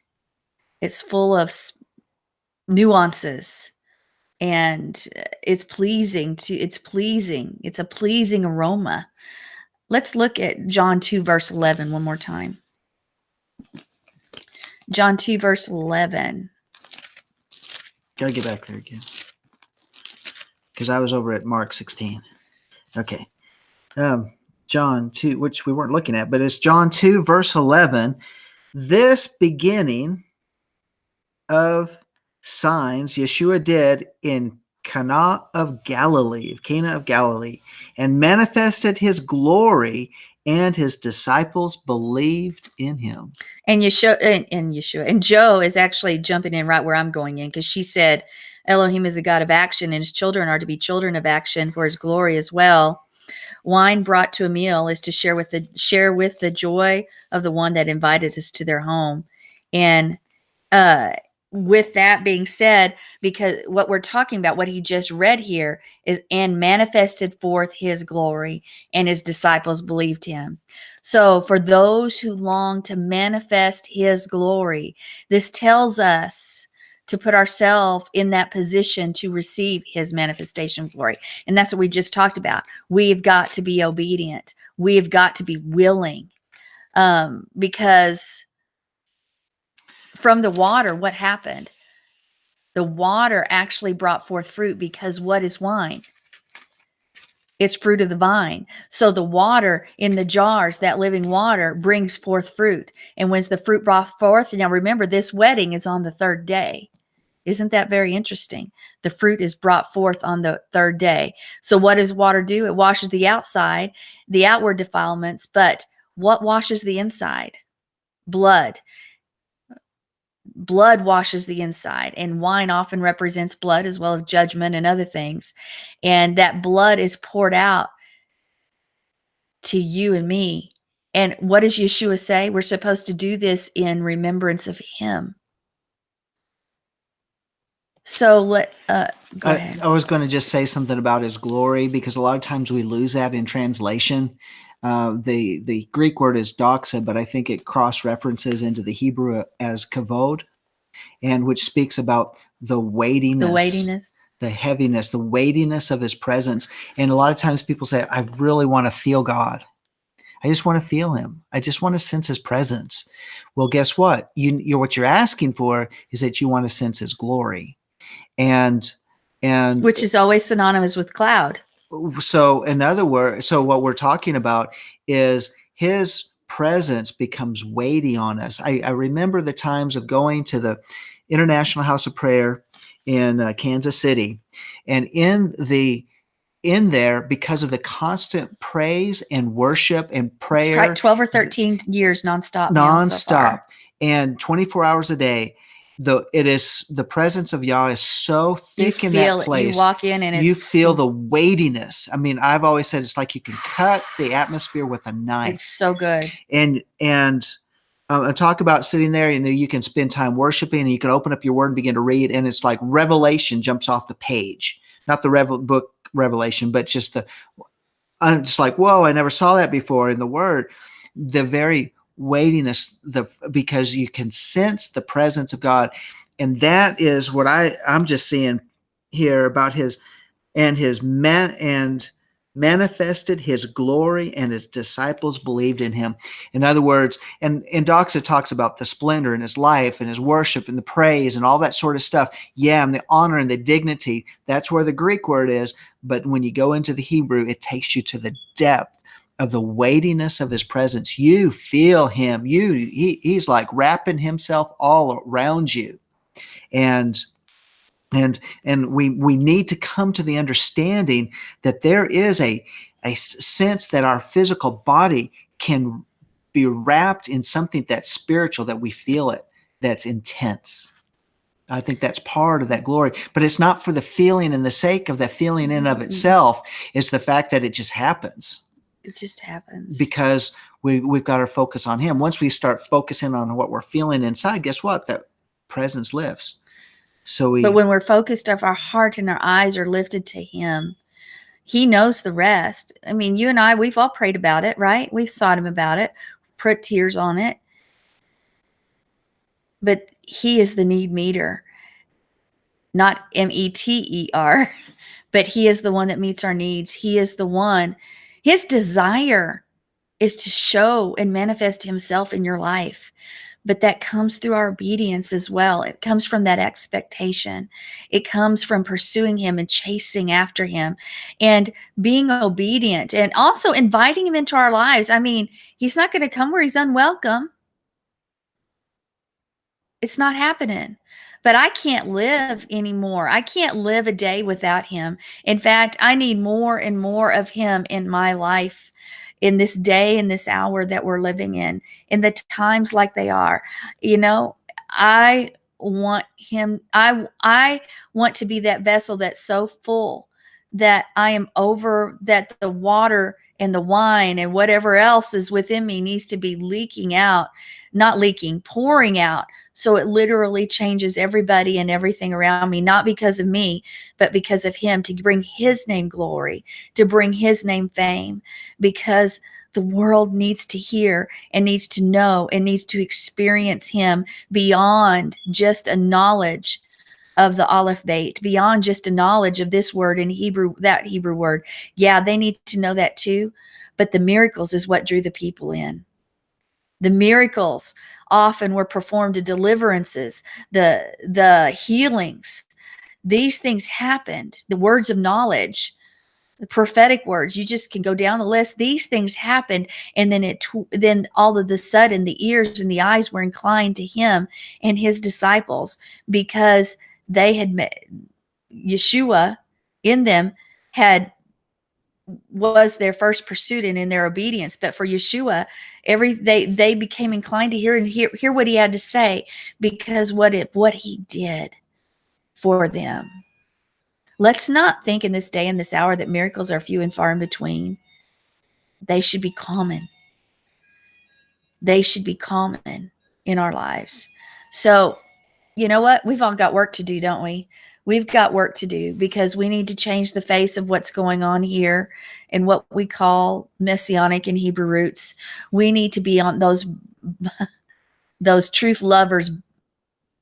It's full of nuances, and it's pleasing. It's a pleasing aroma. Let's look at John 2 verse 11 one more time. John 2 verse 11. Gotta get back there again, because I was over at Mark 16. Okay. John 2, which we weren't looking at, but it's John 2 verse 11. This beginning of signs Yeshua did in Cana of Galilee, and manifested his glory, and his disciples believed in him. And Yeshua and Joe is actually jumping in right where I'm going in, because she said Elohim is a God of action, and his children are to be children of action for his glory as well. Wine brought to a meal is to share with the joy of the one that invited us to their home. And with that being said, because what we're talking about, what he just read here is, and manifested forth his glory, and his disciples believed him. So for those who long to manifest his glory, this tells us to put ourselves in that position to receive his manifestation glory. And that's what we just talked about. We've got to be obedient. We've got to be willing, because from the water, what happened? The water actually brought forth fruit, because what is wine? It's fruit of the vine. So the water in the jars, that living water, brings forth fruit. And when the fruit brought forth, now remember, this wedding is on the third day. Isn't that very interesting? The fruit is brought forth on the third day. So what does water do? It washes the outside, the outward defilements, but what washes the inside? Blood. Blood washes the inside, and wine often represents blood as well as judgment and other things. And that blood is poured out to you and me. And what does Yeshua say? We're supposed to do this in remembrance of him. So go ahead. I was going to just say something about his glory, because a lot of times we lose that in translation. The Greek word is doxa, but I think it cross-references into the Hebrew as kavod, and which speaks about the weightiness, the heaviness, the weightiness of his presence. And a lot of times people say, I really want to feel God. I just want to feel him. I just want to sense his presence. Well, guess what? What you're asking for is that you want to sense his glory. And which is always synonymous with cloud. So in other words, so what we're talking about is his presence becomes weighty on us. I remember the times of going to the International House of Prayer in Kansas City, and in there, because of the constant praise and worship and prayer, it's 12 or 13 years nonstop, so and 24 hours a day. The presence of Yah is so thick in that place. You walk in and you feel the weightiness. I mean, I've always said it's like you can cut the atmosphere with a knife. It's so good. And talk about sitting there. You can spend time worshiping, and you can open up your word and begin to read, and it's like revelation jumps off the page. Not the book Revelation, but just I'm just like, whoa! I never saw that before in the Word. The very weightiness, because you can sense the presence of God. And that is what I'm just seeing here about manifested his glory, and his disciples believed in him. In other words, and Doxa talks about the splendor in his life and his worship and the praise and all that sort of stuff. Yeah, and the honor and the dignity, that's where the Greek word is. But when you go into the Hebrew, it takes you to the depth of the weightiness of his presence. You feel him. He's like wrapping himself all around you. And we need to come to the understanding that there is a sense that our physical body can be wrapped in something that's spiritual, that we feel it, that's intense. I think that's part of that glory, but it's not for the feeling and the sake of that feeling in of itself. It's the fact that it just happens. It just happens because we've got our focus on him. Once we start focusing on what we're feeling inside, guess what? That presence lifts. But when we're focused, our heart and our eyes are lifted to him, he knows the rest. I mean, you and I, we've all prayed about it, right? We've sought him about it, put tears on it. But he is the need meter, not METER, but he is the one that meets our needs. He is the one. His desire is to show and manifest himself in your life. But that comes through our obedience as well. It comes from that expectation. It comes from pursuing him and chasing after him and being obedient and also inviting him into our lives. I mean, he's not going to come where he's unwelcome. It's not happening. But I can't live anymore. I can't live a day without him. In fact, I need more and more of him in my life, in this day, in this hour that we're living in the times like they are. You know, I want him. I want to be that vessel that's so full that I am over, that the water and the wine and whatever else is within me needs to be leaking out, not leaking, pouring out. So it literally changes everybody and everything around me, not because of me, but because of him, to bring his name glory, to bring his name fame, because the world needs to hear and needs to know and needs to experience him beyond just a knowledge of the Aleph Beit, beyond just a knowledge of this word in Hebrew, that Hebrew word. Yeah, they need to know that too. But the miracles is what drew the people in. The miracles often were performed, the deliverances, the healings. These things happened. The words of knowledge, the prophetic words, you just can go down the list. These things happened, and then all of the sudden the ears and the eyes were inclined to him and his disciples, because they had met Yeshua in them, was their first pursuit and in their obedience. But for Yeshua, they became inclined to hear what he had to say, because what he did for them. Let's not think in this day and this hour that miracles are few and far in between. They should be common. They should be common in our lives. So, you know what? We've all got work to do, don't we? We've got work to do, because we need to change the face of what's going on here and what we call Messianic and Hebrew roots. We need to be on those truth lovers,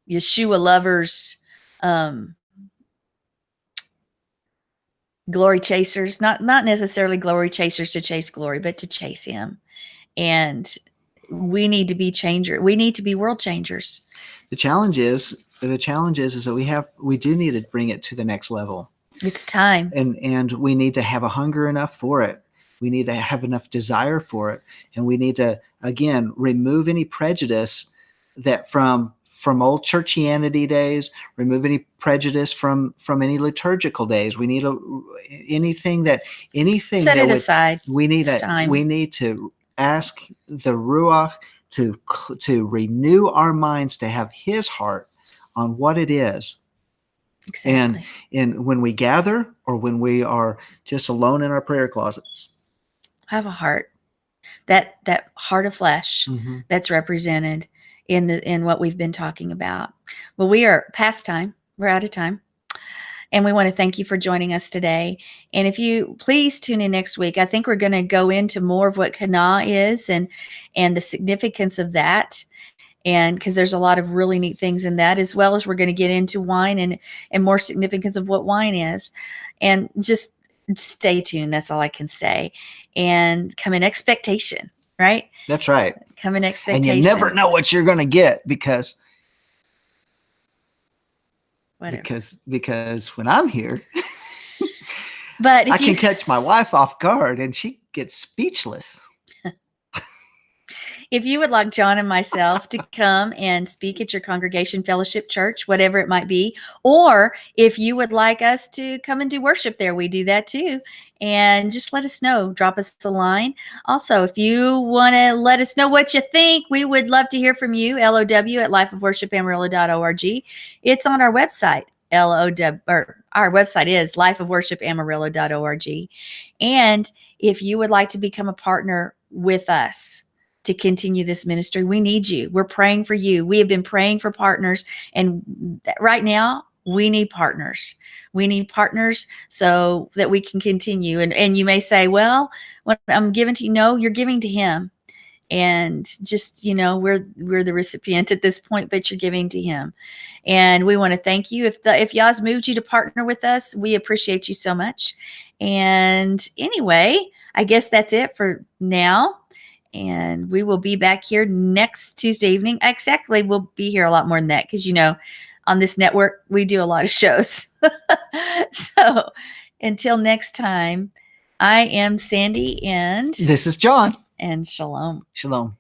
Yeshua lovers, glory chasers, not necessarily glory chasers to chase glory, but to chase him. And we need to be we need to be world changers. The challenge is that we do need to bring it to the next level. It's time. And we need to have a hunger enough for it. We need to have enough desire for it. And we need to, again, remove any prejudice that from old churchianity days, remove any prejudice from any liturgical days. We need anything set that it aside. We need to ask the Ruach to renew our minds, to have his heart on what it is. Exactly. And when we gather, or when we are just alone in our prayer closets, have a heart, that heart of flesh, mm-hmm. that's represented in what we've been talking about. Well, we are past time. We're out of time. And we want to thank you for joining us today. And if you please tune in next week, I think we're going to go into more of what Kana is and the significance of that. And because there's a lot of really neat things in that, as well as we're going to get into wine and more significance of what wine is. And just stay tuned. That's all I can say. And come in expectation, right? That's right. Come in expectation. And you never know what you're going to get, because when I'm here, but I can catch my wife off guard and she gets speechless. If you would like John and myself to come and speak at your congregation, fellowship, church, whatever it might be, or if you would like us to come and do worship there, we do that too. And just let us know. Drop us a line. Also, if you want to let us know what you think, we would love to hear from you. LOW@lifeofworshipamarillo.org. It's on our website. Our website is lifeofworshipamarillo.org. And if you would like to become a partner with us to continue this ministry, we need you. We're praying for you. We have been praying for partners, and right now we need partners. We need partners so that we can continue. And you may say, well, what I'm giving to you, no, you're giving to him. And just, we're the recipient at this point, but you're giving to him. And we want to thank you. If Yah's moved you to partner with us, we appreciate you so much. And anyway, I guess that's it for now. And we will be back here next Tuesday evening. Exactly. We'll be here a lot more than that, because, on this network, we do a lot of shows. So until next time, I am Sandi, and this is John. And shalom. Shalom.